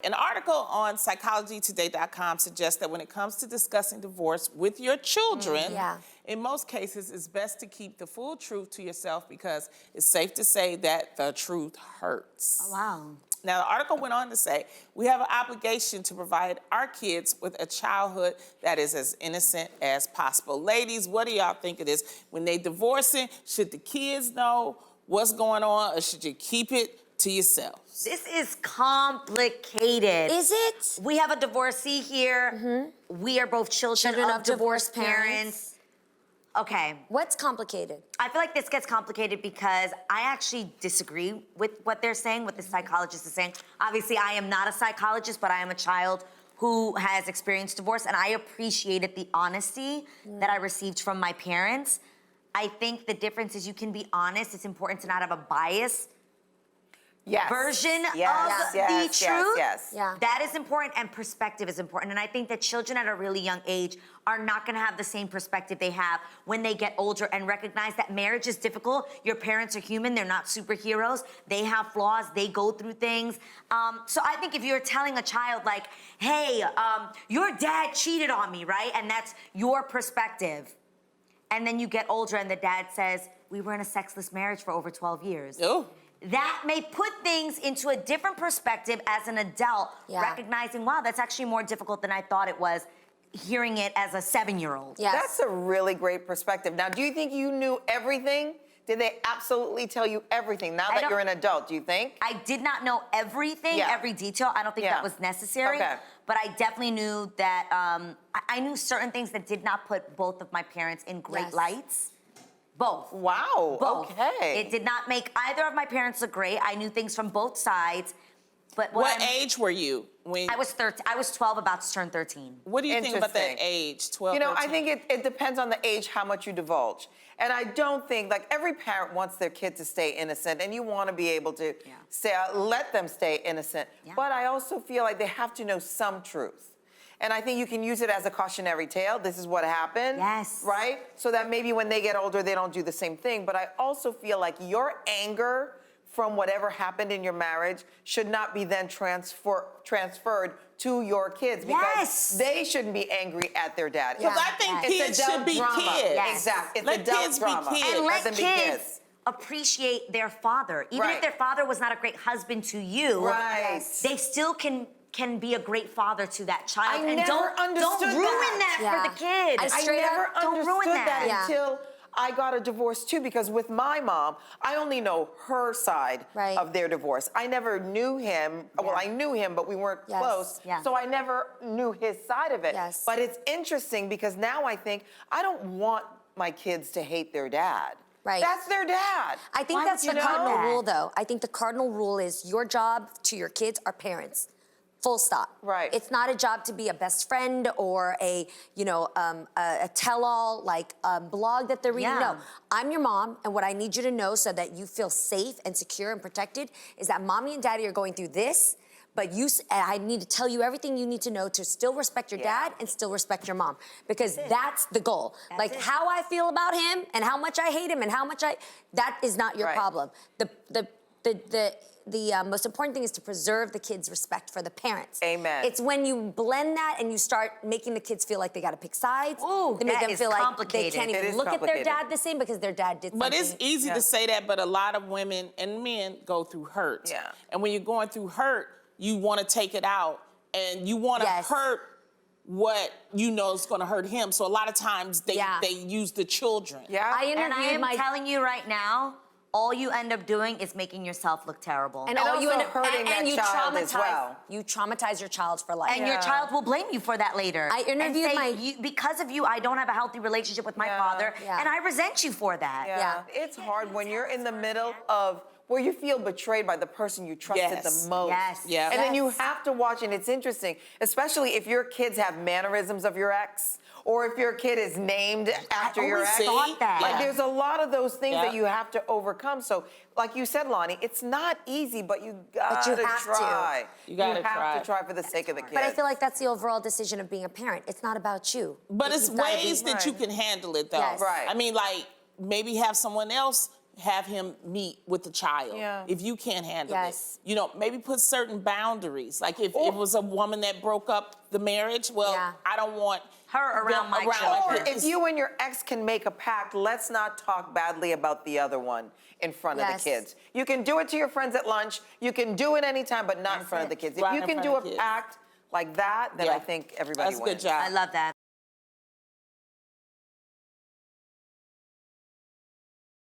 An article on psychologytoday.com suggests that when it comes to discussing divorce with your children, in most cases, it's best to keep the full truth to yourself because it's safe to say that the truth hurts. Oh, wow. Now, the article went on to say, we have an obligation to provide our kids with a childhood that is as innocent as possible. Ladies, what do y'all think of this? When they divorcing, should the kids know what's going on or should you keep it to yourselves? This is complicated. Is it? We have a divorcee here. We are both children of divorced parents. Okay. What's complicated? I feel like this gets complicated because I actually disagree with what they're saying, what the psychologist is saying. Obviously, I am not a psychologist, but I am a child who has experienced divorce, and I appreciated the honesty that I received from my parents. I think the difference is you can be honest. It's important to not have a bias version of the truth. Yeah. That is important, and perspective is important. And I think that children at a really young age are not gonna have the same perspective they have when they get older and recognize that marriage is difficult. Your parents are human, they're not superheroes. They have flaws, they go through things. So I think if you're telling a child like, hey, your dad cheated on me, right? And that's your perspective. And then you get older and the dad says, we were in a sexless marriage for over 12 years. Oh. That may put things into a different perspective as an adult, recognizing, wow, that's actually more difficult than I thought it was, hearing it as a 7-year-old. Yes. That's a really great perspective. Now, do you think you knew everything? Did they absolutely tell you everything now that you're an adult, do you think? I did not know everything, every detail. I don't think that was necessary. Okay. But I definitely knew that, I knew certain things that did not put both of my parents in great lights. Both. Wow, Both. okay. It did not make either of my parents look great. I knew things from both sides. But what age were you when? I was 13. I was 12, about to turn 13. What do you think about that age, 12, You know, 13? I think it depends on the age, how much you divulge. And I don't think, like, every parent wants their kid to stay innocent, and you want to be able to let them stay innocent. But I also feel like they have to know some truth. And I think you can use it as a cautionary tale. This is what happened. Yes. Right? So that maybe when they get older, they don't do the same thing. But I also feel like your anger from whatever happened in your marriage should not be then transferred to your kids because they shouldn't be angry at their dad. Because I think kids should be kids. Exactly. It's let adult kids drama. be kids. And let Let them be kids appreciate their father. Even if their father was not a great husband to you, they still can be a great father to that child. I never understood don't ruin that for the kid. I never understood that until I got a divorce too, because with my mom, I only know her side of their divorce. I never knew him. Well, I knew him, but we weren't close. So I never knew his side of it. But it's interesting because now I think I don't want my kids to hate their dad. Right. That's their dad. I think that's the cardinal rule, though. I think the cardinal rule is your job to your kids are parents. Full stop. Right. It's not a job to be a best friend or a tell-all, like blog that they're reading. No, I'm your mom, and what I need you to know so that you feel safe and secure and protected is that mommy and daddy are going through this, but I need to tell you everything you need to know to still respect your dad and still respect your mom, because that's the goal. Like how I feel about him and how much I hate him and how much that is not your problem. The most important thing is to preserve the kids' respect for the parents. Amen. It's when you blend that and you start making the kids feel like they got to pick sides. They make them feel like they can't even look at their dad the same because their dad did something. But it's easy to say that, but a lot of women and men go through hurt. And when you're going through hurt, you want to take it out and you want to hurt what you know is going to hurt him. So a lot of times they use the children. I interviewed am telling you right now, all you end up doing is making yourself look terrible. And all you end up hurting that child as well. You traumatize your child for life. And your child will blame you for that later. I interviewed because of you, I don't have a healthy relationship with my father, and I resent you for that. It's hard when you're in the middle of where you feel betrayed by the person you trusted the most. And then you have to watch, and it's interesting, especially if your kids have mannerisms of your ex, or if your kid is named after your ex. Like, there's a lot of those things that you have to overcome. So, like you said, Lonnie, it's not easy, but you gotta try. You gotta have to try for the sake of the kids. But I feel like that's the overall decision of being a parent. It's not about you. But it's ways that you can handle it, though. Right. I mean, like, maybe have someone else have him meet with the child if you can't handle it. You know, maybe put certain boundaries. Like if it was a woman that broke up the marriage, well, I don't want her around my children. Or if you and your ex can make a pact, let's not talk badly about the other one in front of the kids. You can do it to your friends at lunch. You can do it anytime, but not in front of the kids. If you can do a pact like that, then I think everybody wins. That's a good job. I love that.